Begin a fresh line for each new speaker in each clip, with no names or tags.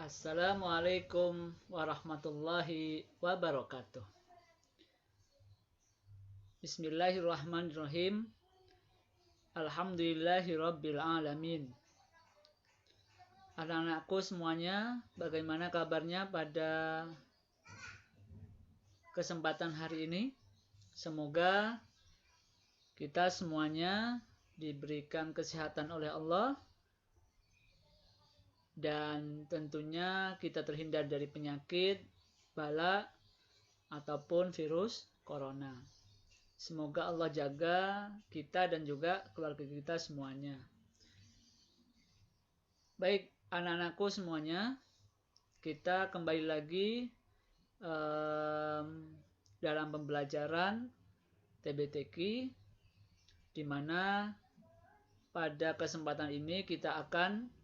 Assalamualaikum warahmatullahi wabarakatuh. Bismillahirrahmanirrahim. Alhamdulillahirabbil alamin. Anak-anakku semuanya, bagaimana kabarnya pada kesempatan hari ini? Semoga kita semuanya diberikan kesehatan oleh Allah dan tentunya kita terhindar dari penyakit, bala, ataupun virus corona. Semoga Allah jaga kita dan juga keluarga kita semuanya. Baik, anak-anakku semuanya, kita kembali lagi dalam pembelajaran TBTQ, di mana pada kesempatan ini kita akan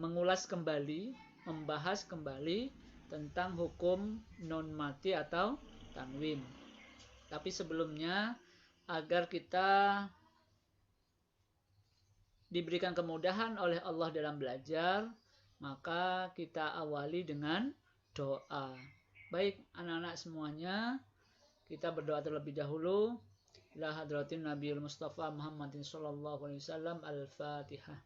mengulas kembali, membahas kembali tentang hukum non mati atau tanwin. Tapi sebelumnya, agar kita diberikan kemudahan oleh Allah dalam belajar, maka kita awali dengan doa. Baik, anak-anak semuanya, kita berdoa terlebih dahulu. Ila hadratin Nabiul Mustafa Muhammadin sallallahu alaihi wasallam. Al-Fatihah.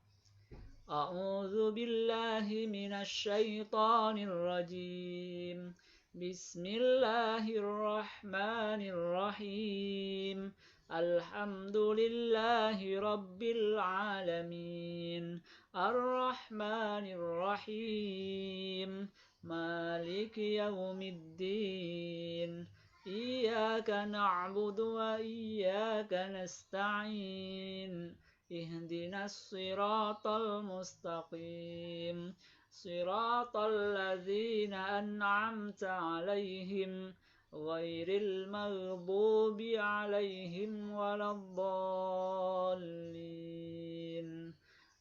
A'udzu billahi minasy syaithanir rajim. Bismillahirrahmanirrahim. Alhamdulillahi rabbil alamin. Ar-Rahmanir-Rahim. Maliki yaumiddin. Iyyaka na'budu wa iyyaka nasta'in. Ihdinas siratal mustaqim. Siratal ladzina an'amta 'alaihim ghairil maghdubi 'alaihim waladdallin.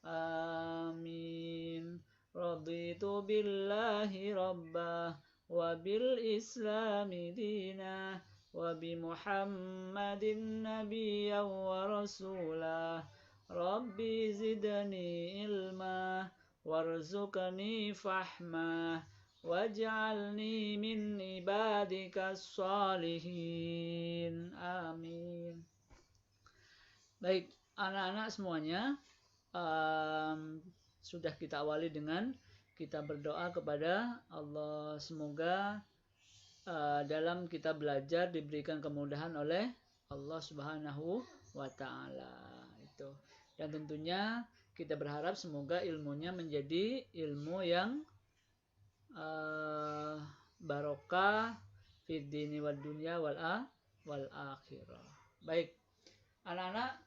Amin. Raditu billahi rabbah wa bil islami dinah wa bi Muhammadin nabiyyan wa rasulah. Rabbi zidni ilma warzuqni fahma waj'alni min ibadikas shalihin. Amin. Baik, anak-anak semuanya, sudah kita awali dengan kita berdoa kepada Allah. Semoga dalam kita belajar diberikan kemudahan oleh Allah Subhanahu wa Ta'ala. Dan tentunya kita berharap semoga ilmunya menjadi ilmu yang barokah fid dini wad dunya wal akhirah. Baik, anak-anak,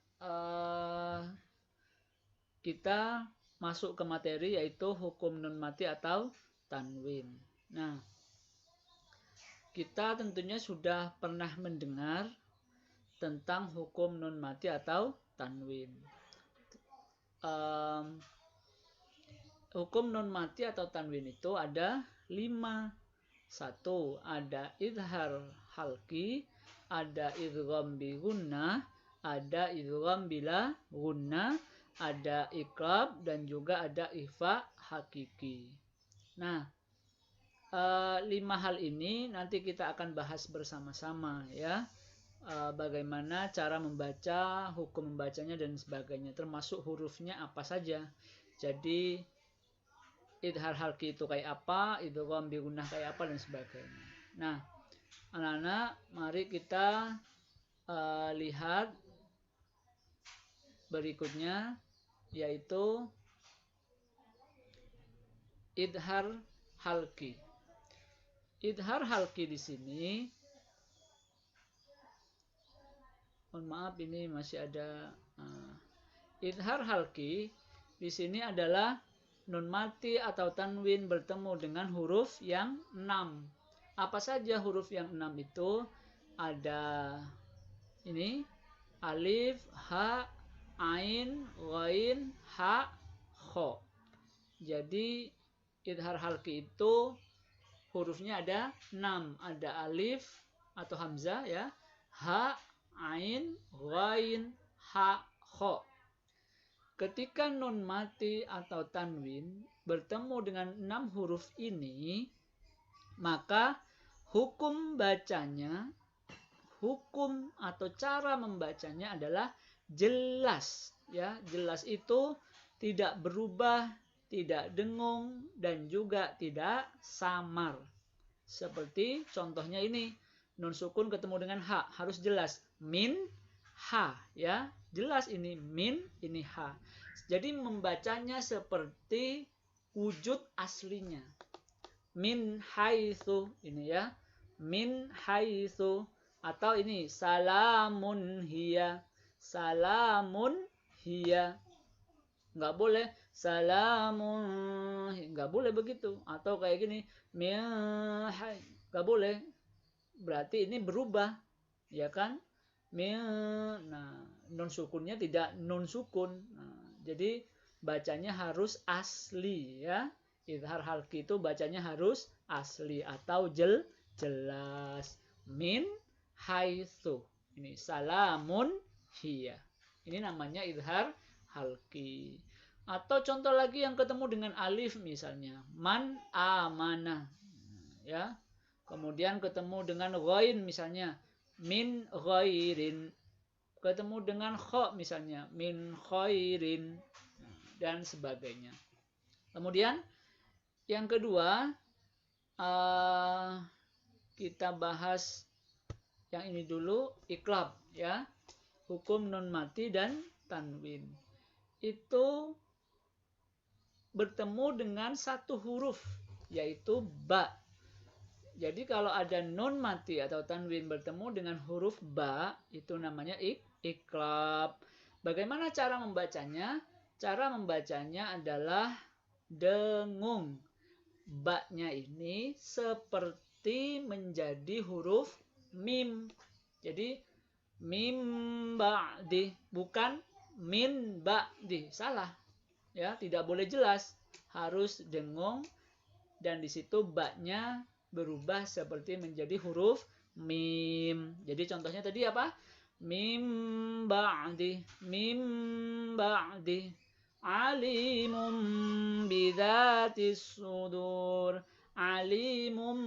kita masuk ke materi, yaitu hukum nun mati atau tanwin. Nah, kita tentunya sudah pernah mendengar tentang hukum nun mati atau tanwin. Hukum nun mati atau tanwin itu ada 5. 1. Ada idhar halqi, ada idgham bi gunnah, ada idgham bila gunnah, ada iqlab, dan juga ada ikhfa hakiki. Nah, 5 hal ini nanti kita akan bahas bersama-sama ya. Bagaimana cara membaca, hukum membacanya dan sebagainya, termasuk hurufnya apa saja. Jadi idhar halqi itu kayak apa, idgham bi gunnah kayak apa dan sebagainya. Nah, anak-anak, mari kita lihat berikutnya, yaitu idhar halqi. Idhar halqi di sini, mohon maaf ini masih ada. Idhar halqi di sini adalah nun mati atau tanwin bertemu dengan huruf yang 6. Apa saja huruf yang 6 itu? Ada ini, alif, ha, ain, ghain, ha, kho. Jadi idhar halqi itu hurufnya ada 6. Ada alif atau hamzah ya, ha, ain, ghain, ha, kho. ketika nun mati atau tanwin bertemu dengan 6 huruf ini, maka hukum bacanya, hukum atau cara membacanya adalah jelas. Ya, jelas itu tidak berubah, tidak dengung, dan juga tidak samar. Seperti contohnya ini, nun sukun ketemu dengan ha, harus jelas. Min, ha, ya. Jelas ini min, ini ha. Jadi membacanya seperti wujud aslinya. Min haitsu, ini ya. Min haitsu. Atau ini, salamun hiya. Salamun hiya. Nggak boleh salamun, nggak boleh begitu. Atau kayak gini, nggak boleh. Berarti ini berubah, ya kan? Nah, nun sukunnya tidak nun sukun. Nah, jadi bacanya harus asli, ya. Idhar halki itu bacanya harus asli atau jelas. Min haitsu. Ini salamun hiya. Ini namanya idhar halki. Atau contoh lagi yang ketemu dengan alif misalnya, man amana, ya. Kemudian ketemu dengan ghain misalnya, min ghairin. Ketemu dengan kha misalnya, min khairin, dan sebagainya. Kemudian yang kedua, kita bahas yang ini dulu, iqlab, ya. Hukum nun mati dan tanwin. Itu bertemu dengan satu huruf, yaitu ba. Jadi kalau ada nun mati atau tanwin bertemu dengan huruf ba, itu namanya iqlab. Bagaimana cara membacanya? Cara membacanya adalah dengung. Ba-nya ini seperti menjadi huruf mim. Jadi mim ba'di, bukan min ba'di. Salah. Ya, tidak boleh jelas, harus dengung, dan di situ ba-nya berubah seperti menjadi huruf mim. Jadi contohnya tadi apa? Mim ba'di, alimum bidzatis sudur, alimum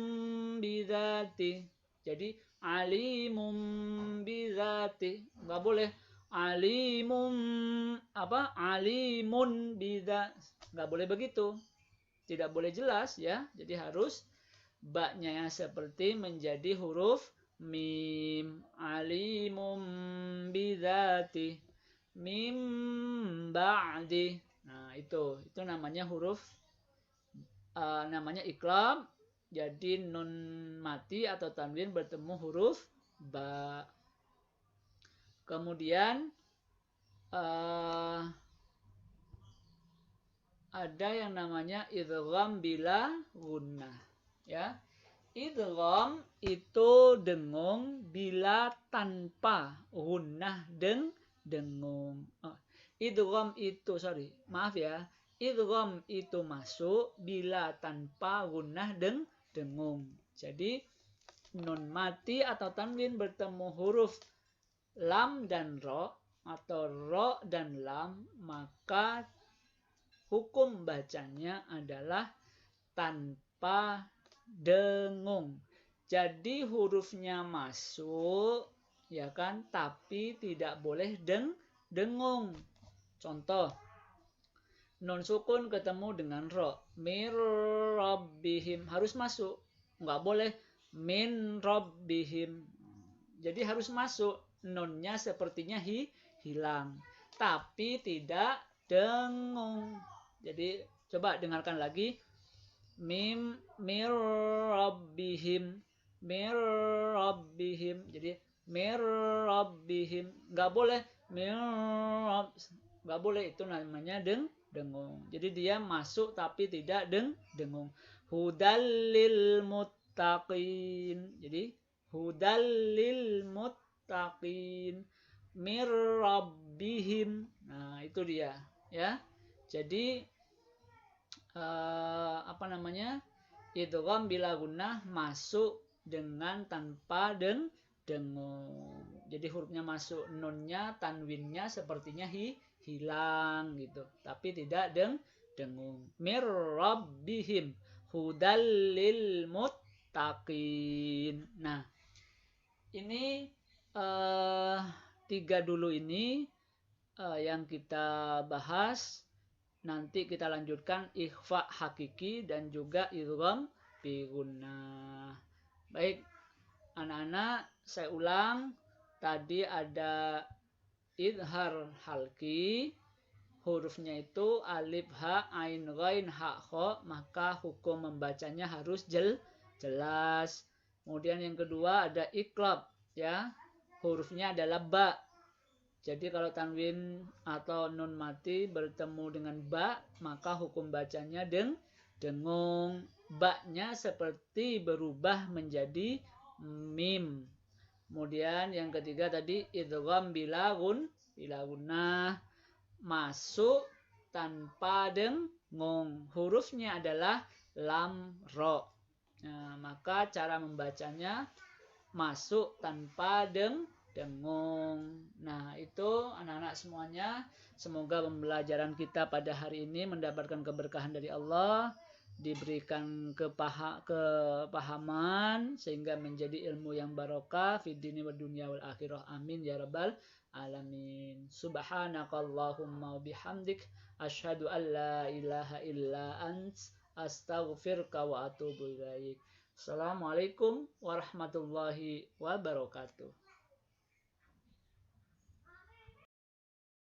bidzati. Jadi alimum bidzati, nggak boleh alimun bidzat, nggak boleh begitu, tidak boleh jelas, ya. Jadi harus ba-nya seperti menjadi huruf mim, alimum bidzati, mim ba'di. Nah, itu namanya huruf, namanya iqlab. Jadi nun mati atau tanwin bertemu huruf ba. Kemudian ada yang namanya idgham bila gunnah, ya. Idgham itu dengung bila tanpa gunnah, dengung. Idgham itu, idgham itu masuk bila tanpa gunnah, dengung. Jadi nun mati atau tanwin bertemu huruf lam dan ro atau ro dan lam, maka hukum bacanya adalah tanpa dengung. Jadi hurufnya masuk, ya kan, tapi tidak boleh dengung. Contoh, nun sukun ketemu dengan ro, mir rabbihim, harus masuk, nggak boleh min rabbihim. Jadi harus masuk. Nunnya sepertinya hilang, tapi tidak dengung. Jadi coba dengarkan lagi. Mim mir rabbihim, jadi mir rabbihim, nggak boleh nggak boleh, itu namanya dengung. Jadi dia masuk tapi tidak dengung. Hudal lil muttaqin, jadi hudal lil muttaqin, mir rabbihim. Nah, itu dia, ya. Jadi idgham bila gunnah masuk dengan tanpa dengung. Jadi hurufnya masuk, nunnya, tanwinnya sepertinya hilang gitu, tapi tidak dengung. Mir rabbihim hudal lil muttaqin. Nah, ini tiga dulu ini yang kita bahas. Nanti kita lanjutkan ikhfa hakiki dan juga idgham bi gunnah. Baik, anak-anak, saya ulang. Tadi ada idhar halki, hurufnya itu alif, ha, ain, ghain, ha, kho, maka hukum membacanya harus jelas. Kemudian yang kedua ada iqlab, ya, hurufnya adalah ba. Jadi kalau tanwin atau nun mati bertemu dengan ba, maka hukum bacanya dengung. Ba-nya seperti berubah menjadi mim. Kemudian yang ketiga tadi idgham bila gunnah, masuk tanpa dengung. Hurufnya adalah lam ro. Nah, maka cara membacanya masuk tanpa dengung. Nah, itu anak-anak semuanya. Semoga pembelajaran kita pada hari ini mendapatkan keberkahan dari Allah, diberikan kepahaman sehingga menjadi ilmu yang barokah fid dini wad dunya wal akhirah. Amin ya rabbal alamin. Subhanakallahumma bihamdik asyhadu an la ilaha illa ant astaghfiruka wa atubu ilaik. Assalamualaikum warahmatullahi wabarakatuh.